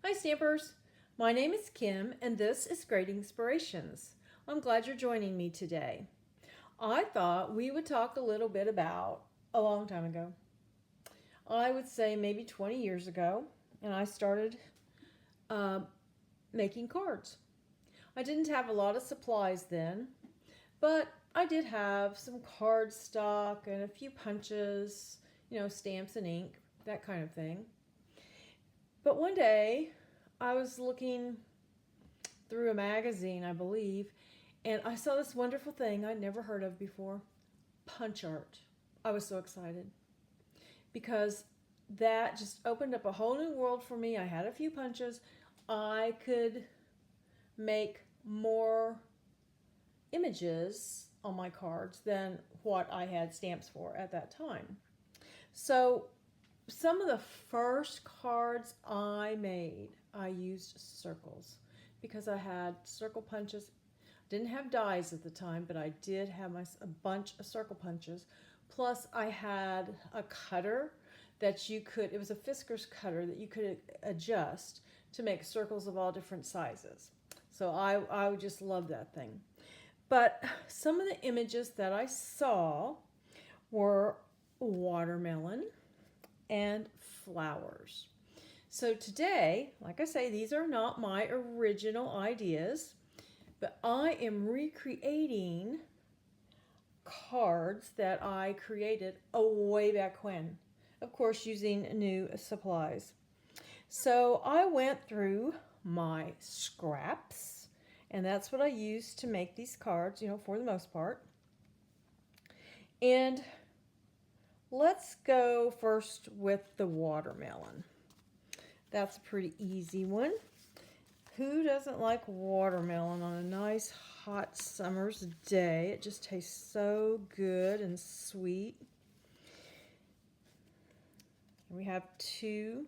Hi Stampers! My name is Kim and this is Great Inspirations. I'm glad you're joining me today. I thought we would talk a little bit about a long time ago. I would say maybe 20 years ago, and I started uh, making cards. I didn't have a lot of supplies then, but I did have some card stock and a few punches, stamps and ink, that kind of thing. But one day I was looking through a magazine, I believe, and I saw this wonderful thing I'd never heard of before, punch art. I was so excited because that just opened up a whole new world for me. I had a few punches. I could make more images on my cards than what I had stamps for at that time. So some of the first cards I made, I used circles because I had circle punches. Didn't have dies at the time, but I did have a bunch of circle punches. Plus, I had a cutter that it was a Fisker's cutter that you could adjust to make circles of all different sizes. So I just love that thing. But some of the images that I saw were watermelon and flowers. So today, like I say, these are not my original ideas, but I am recreating cards that I created way back when, of course using new supplies. So I went through my scraps, and that's what I used to make these cards, for the most part. And let's go first with the watermelon. That's a pretty easy one. Who doesn't like watermelon on a nice hot summer's day? It just tastes so good and sweet. We have two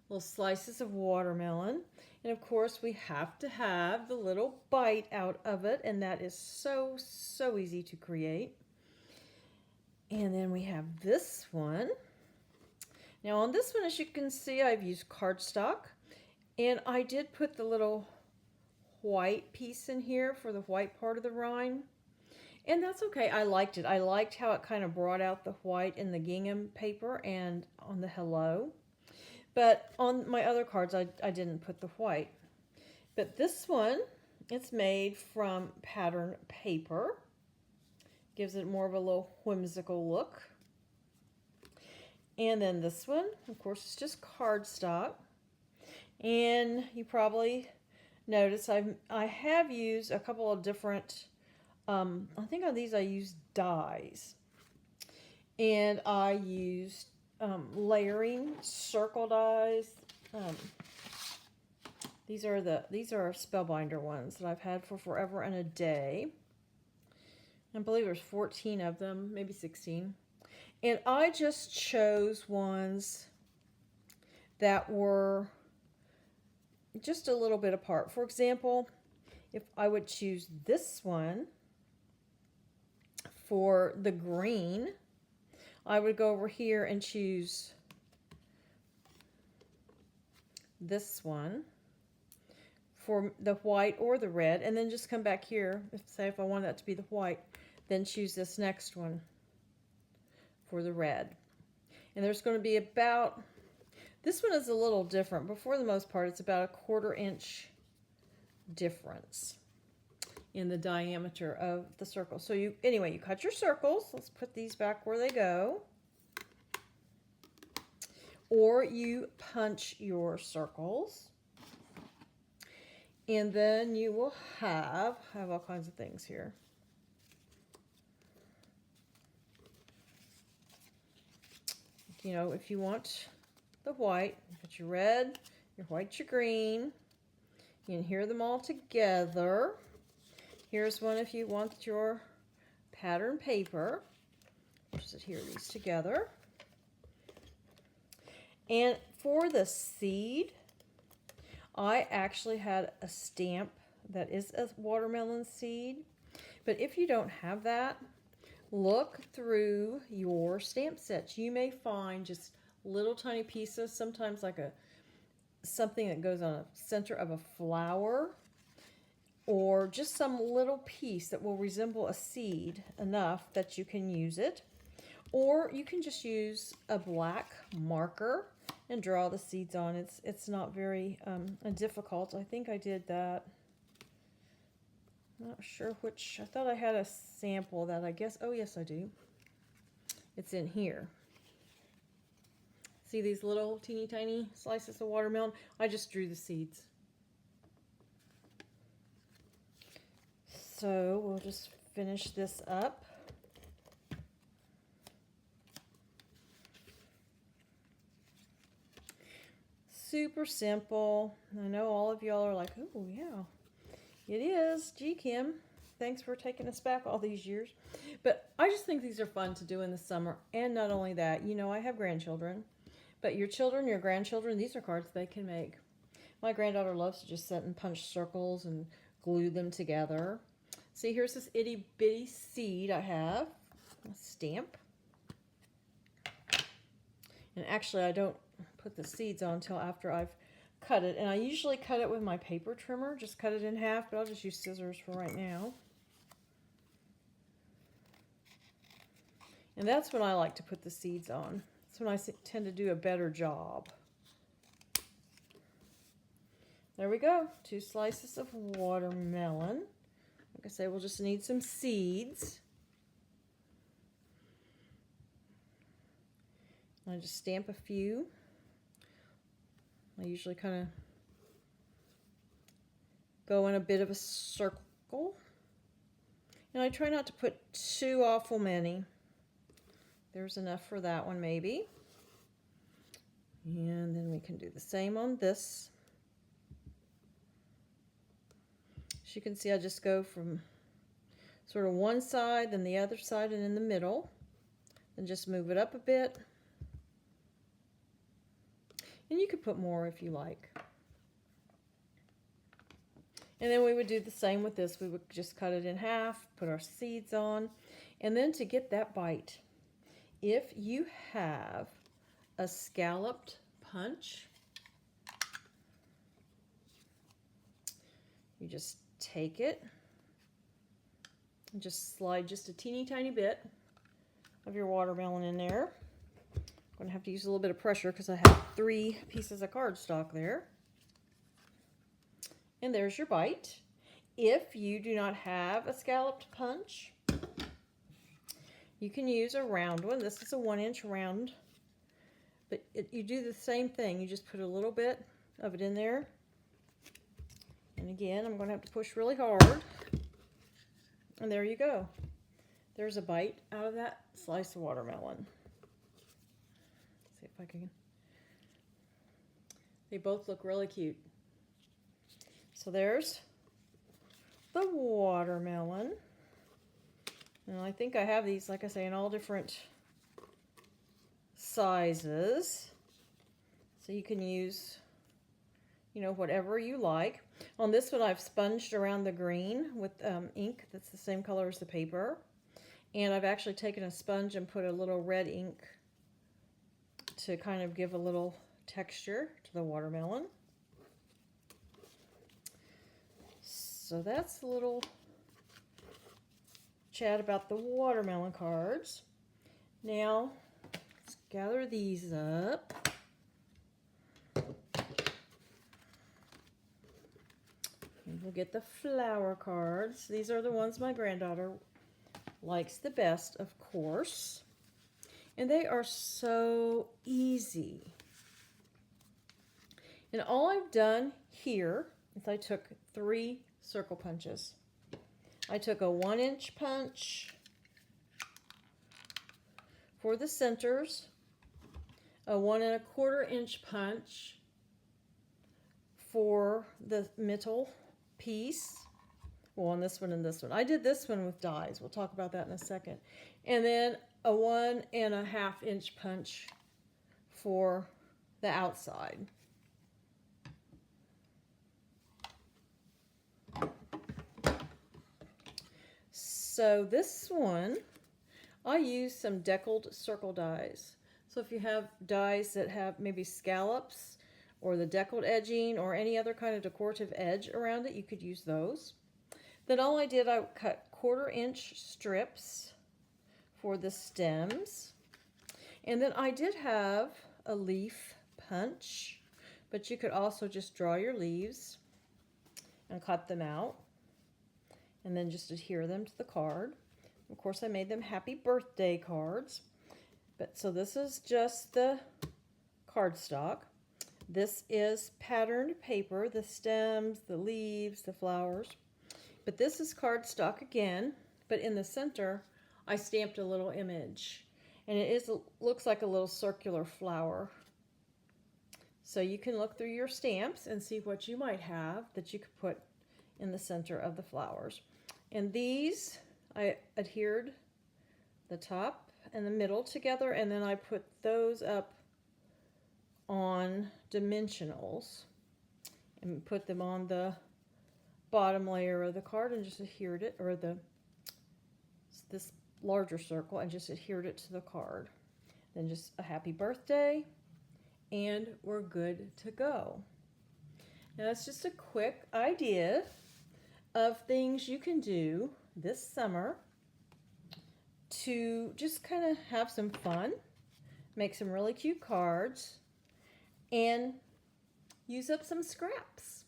little slices of watermelon. And of course we have to have the little bite out of it, and that is so easy to create. And then we have this one. Now on this one, as you can see, I've used cardstock, and I did put the little white piece in here for the white part of the rind. And that's okay. I liked it. I liked how it kind of brought out the white in the gingham paper and on the hello. But on my other cards, I didn't put the white. But this one, it's made from pattern paper. Gives it more of a little whimsical look. And then this one, of course, is just cardstock. And you probably notice I have used a couple of different, I think on these I used dies. And I used layering circle dies. These are Spellbinder ones that I've had for forever and a day. I believe there's 14 of them, maybe 16. And I just chose ones that were just a little bit apart. For example, if I would choose this one for the green, I would go over here and choose this one for the white or the red, and then just come back here, if I want that to be the white, then choose this next one for the red. And there's going to be about, this one is a little different, but for the most part it's about a 1/4 inch difference in the diameter of the circle. So you cut your circles. Let's put these back where they go. Or you punch your circles. And then you will have all kinds of things here. If you want the white, you put your red, your white, your green. You can hear them all together. Here's one if you want your pattern paper. Just adhere these together. And for the seed, I actually had a stamp that is a watermelon seed. But if you don't have that, look through your stamp sets. You may find just little tiny pieces, sometimes like something that goes on the center of a flower, or just some little piece that will resemble a seed enough that you can use it. Or you can just use a black marker and draw the seeds on. It's not very difficult. I think I did that. Not sure which. I thought I had a sample that I guess. Oh, yes, I do. It's in here. See these little teeny tiny slices of watermelon? I just drew the seeds. So we'll just finish this up. Super simple. I know all of y'all are like, oh yeah, it is. Gee, Kim, thanks for taking us back all these years. But I just think these are fun to do in the summer. And not only that, you know, I have grandchildren. But your children, your grandchildren, these are cards they can make. My granddaughter loves to just sit and punch circles and glue them together. See, here's this itty bitty seed I have. A stamp. And actually, I don't put the seeds on until after I've cut it. And I usually cut it with my paper trimmer. Just cut it in half, but I'll just use scissors for right now. And that's when I like to put the seeds on. That's when I tend to do a better job. There we go. 2 slices of watermelon. Like I say, we'll just need some seeds. I just stamp a few. I usually kind of go in a bit of a circle. And I try not to put too awful many. There's enough for that one maybe. And then we can do the same on this. As you can see, I just go from sort of one side, then the other side, and in the middle. Then just move it up a bit. And you could put more if you like. And then we would do the same with this. We would just cut it in half, put our seeds on. And then to get that bite, if you have a scalloped punch, you just take it and just slide just a teeny tiny bit of your watermelon in there. I'm going to have to use a little bit of pressure because I have 3 pieces of cardstock there. And there's your bite. If you do not have a scalloped punch, you can use a round one. This is a 1-inch round. But you do the same thing. You just put a little bit of it in there. And again, I'm going to have to push really hard. And there you go. There's a bite out of that slice of watermelon. Let's see if I can. They both look really cute. So there's the watermelon. And I think I have these, like I say, in all different sizes. So you can use, you know, whatever you like. On this one, I've sponged around the green with ink that's the same color as the paper. And I've actually taken a sponge and put a little red ink to kind of give a little texture to the watermelon. So that's a little chat about the watermelon cards. Now, let's gather these up. And we'll get the flower cards. These are the ones my granddaughter likes the best, of course. And they are so easy. And all I've done here is I took 3 circle punches. I took a 1-inch punch for the centers, a 1¼ inch punch for the middle piece. Well, on this one and this one. I did this one with dies. We'll talk about that in a second. And then a 1½ inch punch for the outside. So this one, I use some deckled circle dies. So if you have dies that have maybe scallops or the deckled edging or any other kind of decorative edge around it, you could use those. Then all I did, I cut 1/4-inch strips for the stems. And then I did have a leaf punch, but you could also just draw your leaves and cut them out and then just adhere them to the card. Of course, I made them happy birthday cards. But so this is just the cardstock. This is patterned paper, the stems, the leaves, the flowers. But this is cardstock again, but in the center, I stamped a little image. And it looks like a little circular flower. So you can look through your stamps and see what you might have that you could put in the center of the flowers. And these, I adhered the top and the middle together, and then I put those up on dimensionals and put them on the bottom layer of the card and just adhered it, or this larger circle, and just adhered it to the card. Then just a happy birthday, and we're good to go. Now that's just a quick idea of things you can do this summer to just kind of have some fun, make some really cute cards, and use up some scraps.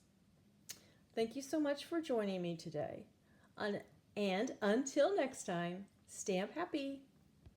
Thank you so much for joining me today. And until next time, stamp happy.